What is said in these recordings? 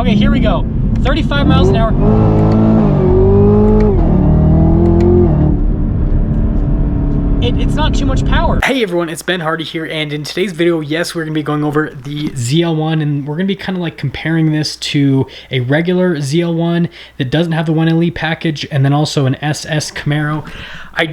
Okay, here we go. 35 miles an hour. It's not too much power. Hey everyone, it's Ben Hardy here, and in today's video, yes, we're gonna be going over the ZL1, and we're gonna be kind of like comparing this to a regular ZL1 that doesn't have the 1LE package, and then also an SS Camaro.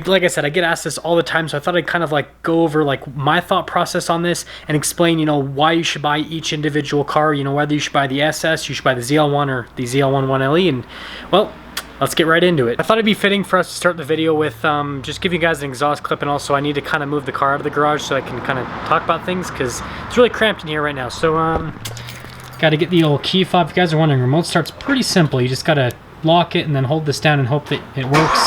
Like I said, I get asked this all the time, so I thought I'd kind of like go over like my thought process on this and explain, you know, why you should buy each individual car, you know, whether you should buy the SS, you should buy the ZL1 or the ZL1 1LE, and well, let's get right into it. I thought it'd be fitting for us to start the video with just give you guys an exhaust clip, and also I need to kind of move the car out of the garage so I can kind of talk about things because it's really cramped in here right now. So got to get the old key fob. If you guys are wondering, remote start's pretty simple. You just got to lock it and then hold this down and hope that it works.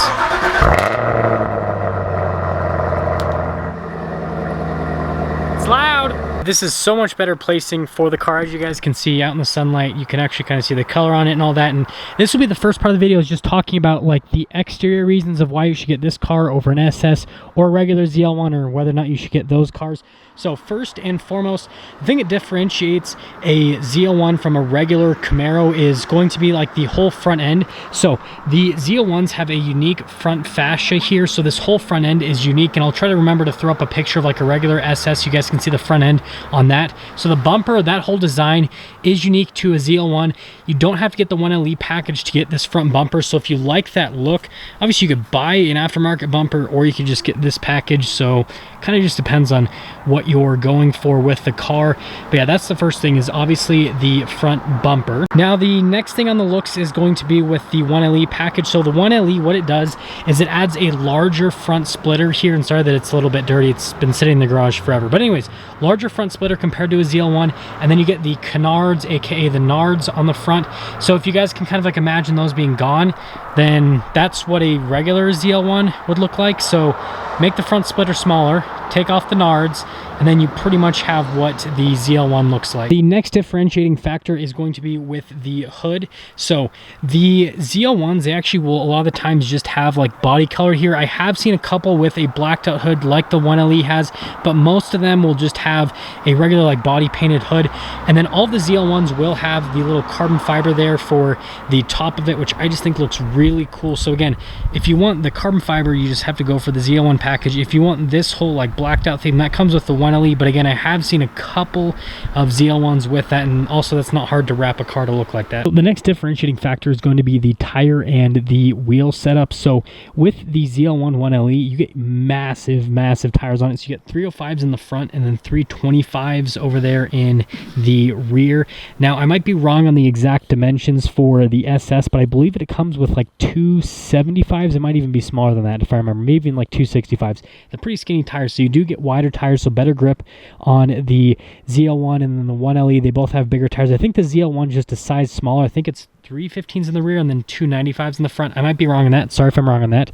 It's loud. This is so much better placing for the car. As you guys can see out in the sunlight, you can actually kind of see the color on it and all that. And this will be the first part of the video, is just talking about like the exterior reasons of why you should get this car over an SS or a regular ZL1, or whether or not you should get those cars. So first and foremost, the thing that differentiates a ZL1 from a regular Camaro is going to be like the whole front end. So the ZL1s have a unique front fascia here, so this whole front end is unique, and I'll try to remember to throw up a picture of like a regular SS. You guys can see the front end on that. So the bumper, that whole design is unique to a ZL1. You don't have to get the 1LE package to get this front bumper, so if you like that look, obviously you could buy an aftermarket bumper or you could just get this package. So kind of just depends on what you're going for with the car. But yeah, that's the first thing, is obviously the front bumper. Now the next thing on the looks is going to be with the 1LE package. So the 1LE, what it does is it adds a larger front splitter here, and sorry that it's a little bit dirty, it's been sitting in the garage forever, but anyways, larger front splitter compared to a ZL1, and then you get the canards, aka the nards, on the front. So if you guys can kind of like imagine those being gone, then that's what a regular ZL1 would look like. So make the front splitter smaller, take off the nards, and then you pretty much have what the ZL1 looks like. The next differentiating factor is going to be with the hood. So the ZL1s, they actually will a lot of the times just have like body color here. I have seen a couple with a blacked out hood like the 1LE has, but most of them will just have a regular like body painted hood. And then all the ZL1s will have the little carbon fiber there for the top of it, which I just think looks really cool. So again, if you want the carbon fiber, you just have to go for the ZL1 package. If you want this whole like blacked out thing, that comes with the 1LE, but again, I have seen a couple of ZL1s with that, and also that's not hard to wrap a car to look like that. So the next differentiating factor is going to be the tire and the wheel setup. So with the ZL1 1LE, you get massive tires on it. So you get 305s in the front and then 325s over there in the rear. Now I might be wrong on the exact dimensions for the SS, but I believe that it comes with like 275s. It might even be smaller than that if I remember, maybe even like 265s. They're pretty skinny tires, so you do get wider tires, so better grip on the ZL1, and then the 1LE, they both have bigger tires. I think the ZL1 is just a size smaller. I think it's 315s in the rear and then 295s in the front. I might be wrong on that. Sorry if I'm wrong on that.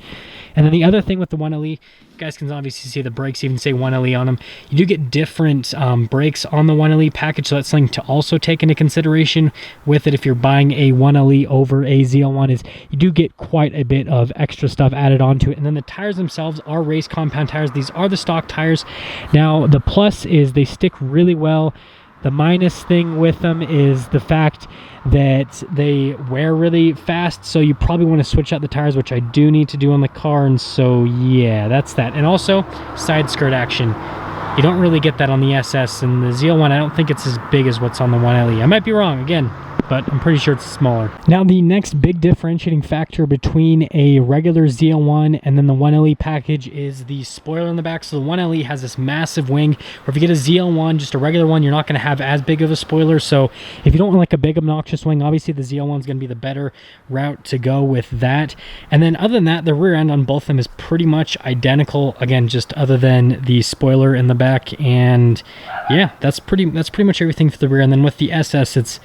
And then the other thing with the 1LE, you guys can obviously see the brakes even say 1LE on them. You do get different brakes on the 1LE package, so that's something to also take into consideration with it. If you're buying a 1LE over a ZL1, is you do get quite a bit of extra stuff added onto it. And then the tires themselves are race compound tires. These are the stock tires. Now the plus is they stick really well. The minus thing with them is the fact that they wear really fast, so you probably want to switch out the tires, which I do need to do on the car, and so yeah, that's that. And also side skirt action, you don't really get that on the SS, and the ZL1, I don't think it's as big as what's on the 1LE. I might be wrong again, but I'm pretty sure it's smaller. Now the next big differentiating factor between a regular ZL1 and then the 1LE package is the spoiler in the back. So the 1LE has this massive wing, or if you get a ZL1, just a regular one, you're not going to have as big of a spoiler. So if you don't want like a big obnoxious wing, obviously the ZL1 is going to be the better route to go with that. And then other than that, the rear end on both of them is pretty much identical, again, just other than the spoiler in the back. And yeah, that's pretty much everything for the rear. And then with the SS, it's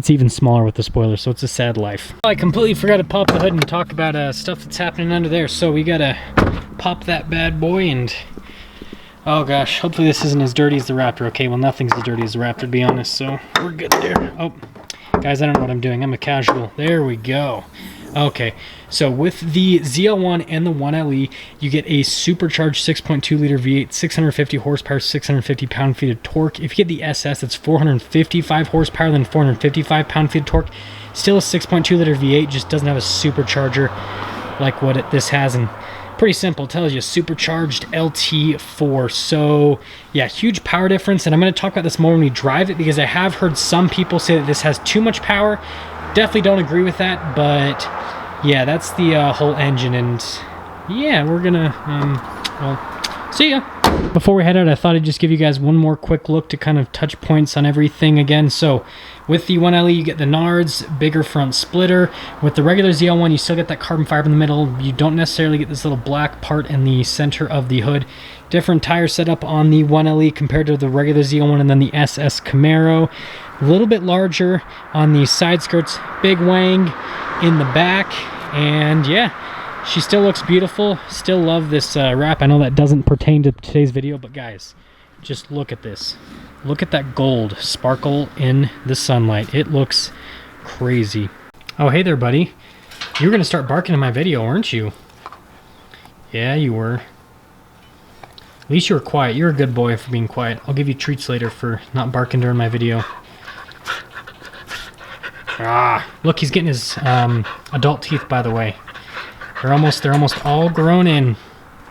even smaller with the spoiler, so it's a sad life. I completely forgot to pop the hood and talk about stuff that's happening under there, so we gotta pop that bad boy. And oh gosh, hopefully this isn't as dirty as the Raptor. Okay, well, nothing's as dirty as the Raptor, to be honest, so we're good there. Oh, guys, I don't know what I'm doing. I'm a casual. There we go. Okay, so with the ZL1 and the 1LE, you get a supercharged 6.2 liter V8, 650 horsepower, 650 pound-feet of torque. If you get the SS, it's 455 horsepower, then 455 pound-feet of torque. Still a 6.2 liter V8, just doesn't have a supercharger like what this has. And pretty simple, it tells you supercharged LT4. So yeah, huge power difference. And I'm going to talk about this more when we drive it, because I have heard some people say that this has too much power. Definitely don't agree with that, but yeah, that's the whole engine. And yeah, we're gonna well, see ya. Before we head out, I thought I'd just give you guys one more quick look to kind of touch points on everything again. So with the 1LE, you get the Nards, bigger front splitter. With the regular ZL1, you still get that carbon fiber in the middle. You don't necessarily get this little black part in the center of the hood. Different tire setup on the 1LE compared to the regular ZL1 and then the SS Camaro. A little bit larger on the side skirts, big wang in the back, and yeah, she still looks beautiful. Still love this wrap. I know that doesn't pertain to today's video, but guys, just look at this. Look at that gold sparkle in the sunlight. It looks crazy. Oh, hey there, buddy. You were gonna start barking in my video, weren't you? Yeah, you were. At least you were quiet. You're a good boy for being quiet. I'll give you treats later for not barking during my video. Ah, look, he's getting his adult teeth, by the way. They're almost all grown in.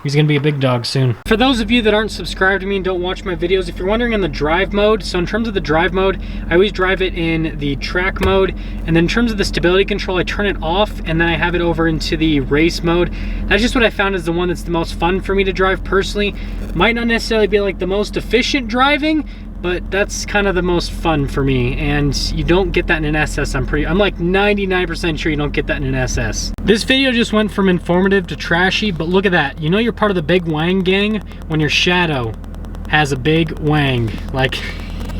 He's gonna be a big dog soon. For those of you that aren't subscribed to me and don't watch my videos, if you're wondering on the drive mode, so in terms of the drive mode, I always drive it in the track mode, and then in terms of the stability control, I turn it off, and then I have it over into the race mode. That's just what I found is the one that's the most fun for me to drive personally. Might not necessarily be like the most efficient driving, but that's kind of the most fun for me, and you don't get that in an SS. I'm like 99% sure you don't get that in an SS. This video just went from informative to trashy, but look at that. You know you're part of the big wang gang when your shadow has a big wang. Like,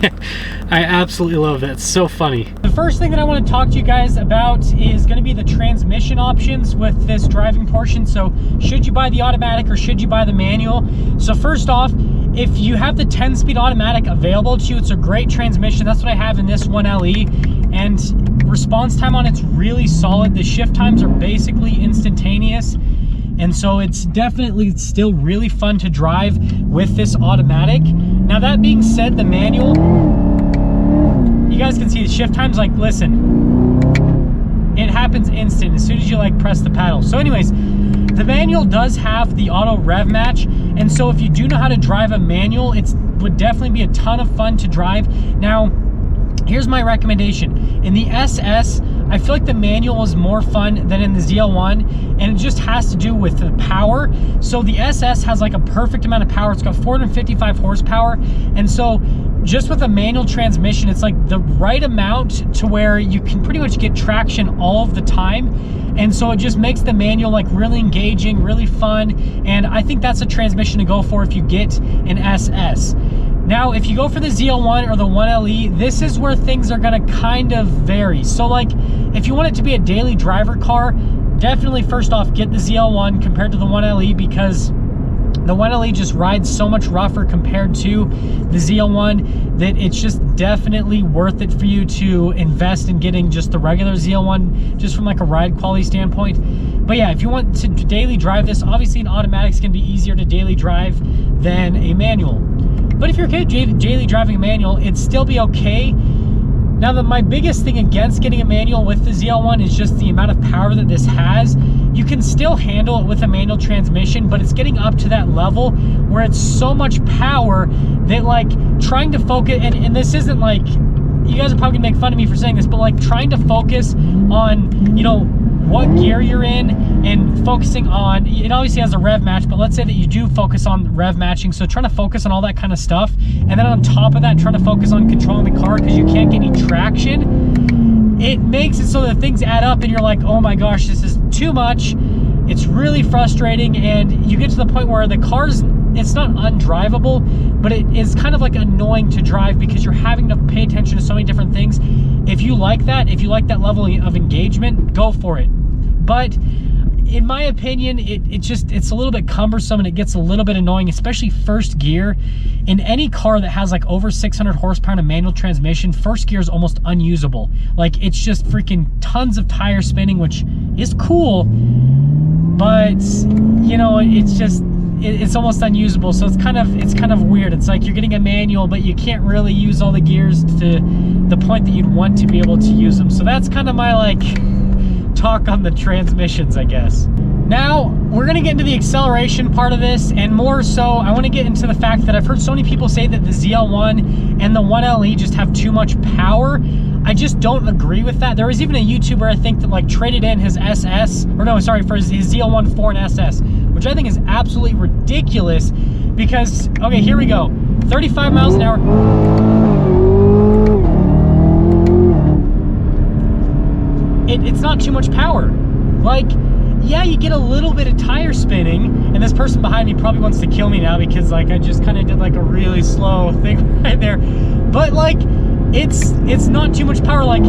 I absolutely love that. It's so funny. The first thing that I want to talk to you guys about is going to be the transmission options with this driving portion. So should you buy the automatic or should you buy the manual? So first off, if you have the 10-speed automatic available to you, it's a great transmission. That's what I have in this 1LE, and response time on it's really solid. The shift times are basically instantaneous, and so it's definitely still really fun to drive with this automatic. Now that being said, the manual, you guys can see the shift times, like, listen, it happens instant as soon as you like press the paddle. So anyways, the manual does have the auto rev match, and so if you do know how to drive a manual, it would definitely be a ton of fun to drive. Now, here's my recommendation. In the SS, I feel like the manual is more fun than in the ZL1, and it just has to do with the power. So the SS has like a perfect amount of power. It's got 455 horsepower, and so just with a manual transmission, it's like the right amount to where you can pretty much get traction all of the time. And so it just makes the manual like really engaging, really fun. And I think that's a transmission to go for if you get an SS. Now, if you go for the ZL1 or the 1LE, this is where things are gonna kind of vary. So like, if you want it to be a daily driver car, definitely first off, get the ZL1 compared to the 1LE, because the 1LE just rides so much rougher compared to the ZL1 that it's just definitely worth it for you to invest in getting just the regular ZL1, just from like a ride quality standpoint. But yeah, if you want to daily drive this, obviously an automatic is going to be easier to daily drive than a manual. But if you're okay daily driving a manual, it'd still be okay. Now, my biggest thing against getting a manual with the ZL1 is just the amount of power that this has. You can still handle it with a manual transmission, but it's getting up to that level where it's so much power that like trying to focus, and this isn't like, you guys are probably gonna make fun of me for saying this, but like trying to focus on, you know, what gear you're in and focusing on, it obviously has a rev match, but let's say that you do focus on rev matching, so trying to focus on all that kind of stuff, and then on top of that, trying to focus on controlling the car because you can't get any traction, it makes it so that things add up and you're like, oh my gosh, this is too much. It's really frustrating, and you get to the point where the car's, it's not undrivable, but it is kind of like annoying to drive because you're having to pay attention to so many different things. If you like that, if you like that level of engagement, go for it. But in my opinion, it's a little bit cumbersome and it gets a little bit annoying, especially first gear. In any car that has like over 600 horsepower and a manual transmission, first gear is almost unusable. Like, it's just freaking tons of tire spinning, which is cool, but you know, it's almost unusable. So it's kind of weird. It's like you're getting a manual, but you can't really use all the gears to the point that you'd want to be able to use them. So that's kind of my like talk on the transmissions, I guess. Now we're gonna get into the acceleration part of this, and more so I want to get into the fact that I've heard so many people say that the ZL1 and the 1LE just have too much power. I just don't agree with that. There was even a YouTuber, I think, that like traded in his SS, or no, sorry, for his ZL1 for an SS, which I think is absolutely ridiculous because, okay, here we go. 35 miles an hour. It's not too much power. Like, yeah, you get a little bit of tire spinning, and this person behind me probably wants to kill me now because like I just kind of did like a really slow thing right there. But like, it's not too much power. Like,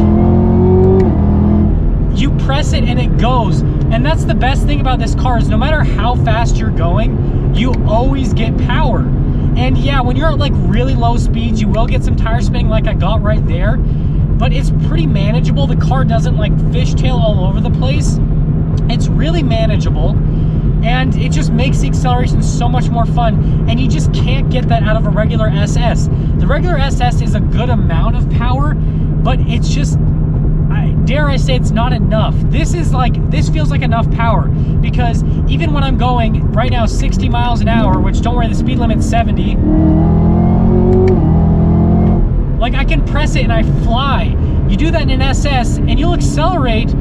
you press it and it goes. And that's the best thing about this car is no matter how fast you're going, you always get power. And yeah, when you're at like really low speeds, you will get some tire spinning like I got right there, but it's pretty manageable. The car doesn't like fishtail all over the place. It's really manageable, and it just makes the acceleration so much more fun, and you just can't get that out of a regular SS. The regular SS is a good amount of power, but it's just, dare I say, it's not enough. This feels like enough power, because even when I'm going right now 60 miles an hour, which don't worry, the speed limit's 70, like I can press it and I fly. You do that in an SS and you'll accelerate,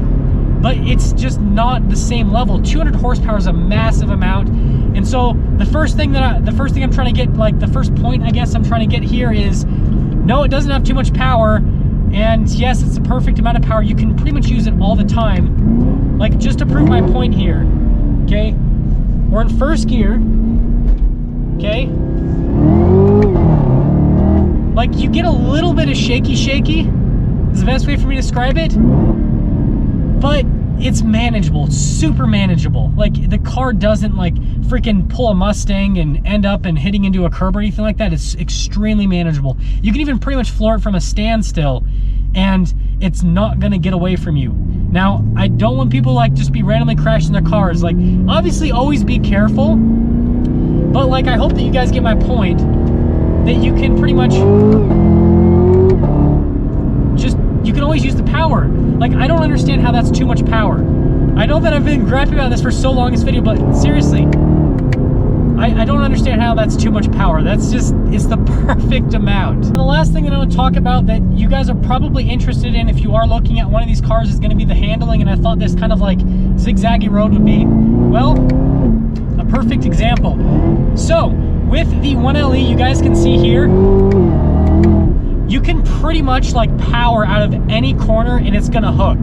but it's just not the same level. 200 horsepower is a massive amount. And so the first thing I'm trying to get, like the first point I guess I'm trying to get here is, no, it doesn't have too much power. And yes, it's the perfect amount of power. You can pretty much use it all the time. Like, just to prove my point here, okay? We're in first gear, okay? Like, you get a little bit of shaky is the best way for me to describe it, but it's manageable. It's super manageable. Like, the car doesn't like freaking pull a Mustang and end up and hitting into a curb or anything like that. It's extremely manageable. You can even pretty much floor it from a standstill and it's not gonna get away from you. Now, I don't want people like just be randomly crashing their cars. Like, obviously always be careful, but like, I hope that you guys get my point, that you can pretty much you can always use the power. Like, I don't understand how that's too much power. I know that I've been griping about this for so long in this video, but seriously, I don't understand how that's too much power. That's just, it's the perfect amount. And the last thing that I want to talk about that you guys are probably interested in if you are looking at one of these cars is going to be the handling, and I thought this kind of like zigzaggy road would be, well, a perfect example. So, with the 1LE, you guys can see here, you can pretty much like power out of any corner and it's gonna hook.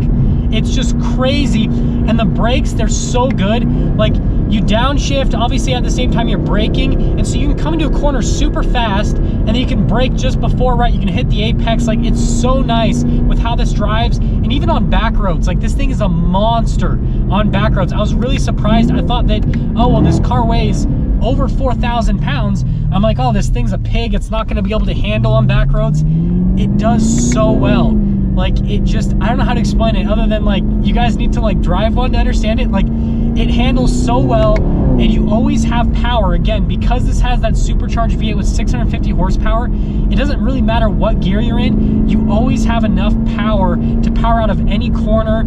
It's just crazy. And the brakes, they're so good. Like, you downshift, obviously at the same time you're braking, and so you can come into a corner super fast and then you can brake just before, right, you can hit the apex. Like, it's so nice with how this drives. And even on back roads, like, this thing is a monster on back roads. I was really surprised. I thought that, oh well, this car weighs over 4,000 pounds. I'm like, oh, this thing's a pig. It's not gonna be able to handle on back roads. It does so well. Like, it just, I don't know how to explain it other than like, you guys need to like drive one to understand it. Like, it handles so well, and you always have power. Again, because this has that supercharged V8 with 650 horsepower, it doesn't really matter what gear you're in, you always have enough power to power out of any corner.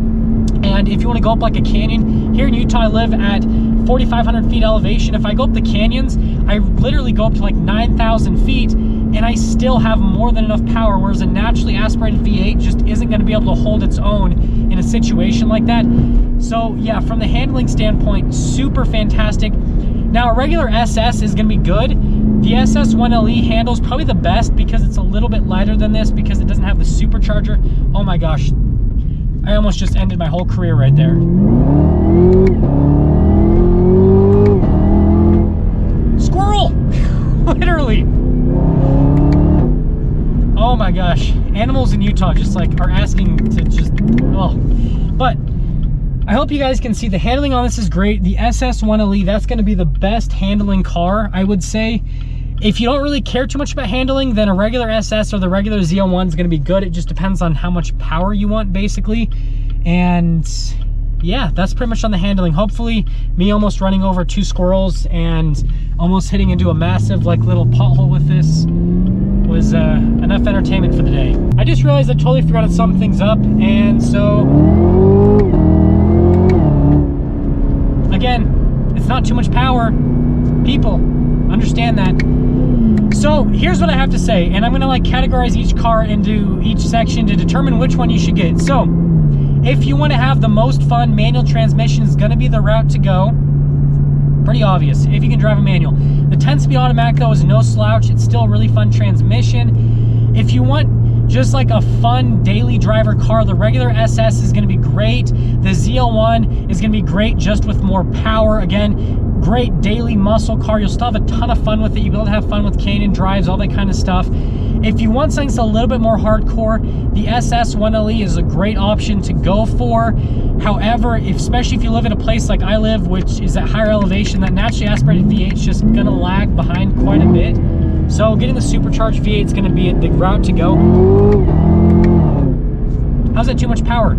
And if you want to go up like a canyon, here in Utah I live at 4,500 feet elevation. If I go up the canyons, I literally go up to like 9,000 feet and I still have more than enough power, whereas a naturally aspirated V8 just isn't going to be able to hold its own in a situation like that. So yeah, from the handling standpoint, super fantastic. Now, a regular SS is going to be good. The SS 1LE handles probably the best because it's a little bit lighter than this, because it doesn't have the supercharger. Oh my gosh, I almost just ended my whole career right there. Squirrel! Literally. Oh my gosh. Animals in Utah just like are asking to just, oh. But I hope you guys can see the handling on this is great. The SS1 LE, that's going to be the best handling car, I would say. If you don't really care too much about handling, then a regular SS or the regular ZL1 is going to be good. It just depends on how much power you want, basically. And yeah, that's pretty much on the handling. Hopefully, me almost running over 2 squirrels and almost hitting into a massive like little pothole with this was enough entertainment for the day. I just realized I totally forgot to sum things up, and so again, it's not too much power. People, understand that. So here's what I have to say, and I'm gonna like categorize each car into each section to determine which one you should get. So if you want to have the most fun, manual transmission is gonna be the route to go. Pretty obvious if you can drive a manual. The 10-speed automatic though is no slouch. It's still a really fun transmission. If you want just like a fun daily driver car, the regular SS is going to be great. The ZL1 is going to be great, just with more power. Again, great daily muscle car. You'll still have a ton of fun with it. You'll be able to have fun with Canyon drives, all that kind of stuff. If you want something that's a little bit more hardcore, the SS1LE is a great option to go for. However, especially if you live in a place like I live, which is at higher elevation, that naturally aspirated V8 is just going to lag behind quite a bit. So getting the supercharged V8 is going to be the route to go. How's that too much power?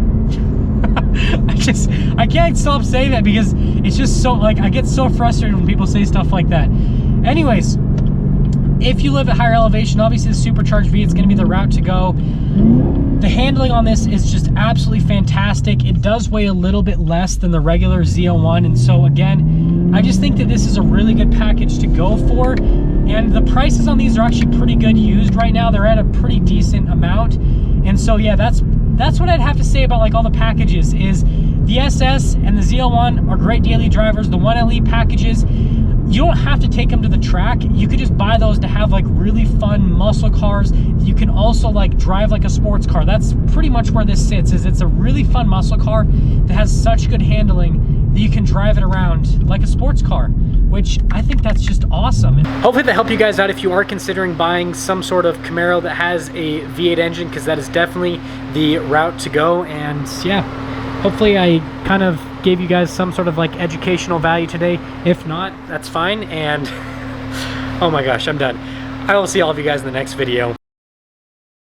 I can't stop saying that because it's just so, like, I get so frustrated when people say stuff like that. Anyways, if you live at higher elevation, obviously the supercharged V8 is going to be the route to go. The handling on this is just absolutely fantastic. It does weigh a little bit less than the regular ZL1, and so again, I just think that this is a really good package to go for. And the prices on these are actually pretty good used right now. They're at a pretty decent amount. And so yeah, that's what I'd have to say about like all the packages. Is the SS and the ZL1 are great daily drivers. The 1LE packages, you don't have to take them to the track. You could just buy those to have like really fun muscle cars. You can also like drive like a sports car. That's pretty much where this sits, is it's a really fun muscle car that has such good handling that you can drive it around like a sports car, which I think that's just awesome. Hopefully that helped you guys out if you are considering buying some sort of Camaro that has a V8 engine, because that is definitely the route to go. And yeah, hopefully I kind of gave you guys some sort of like educational value today. If not, that's fine. And oh my gosh, I'm done. I will see all of you guys in the next video.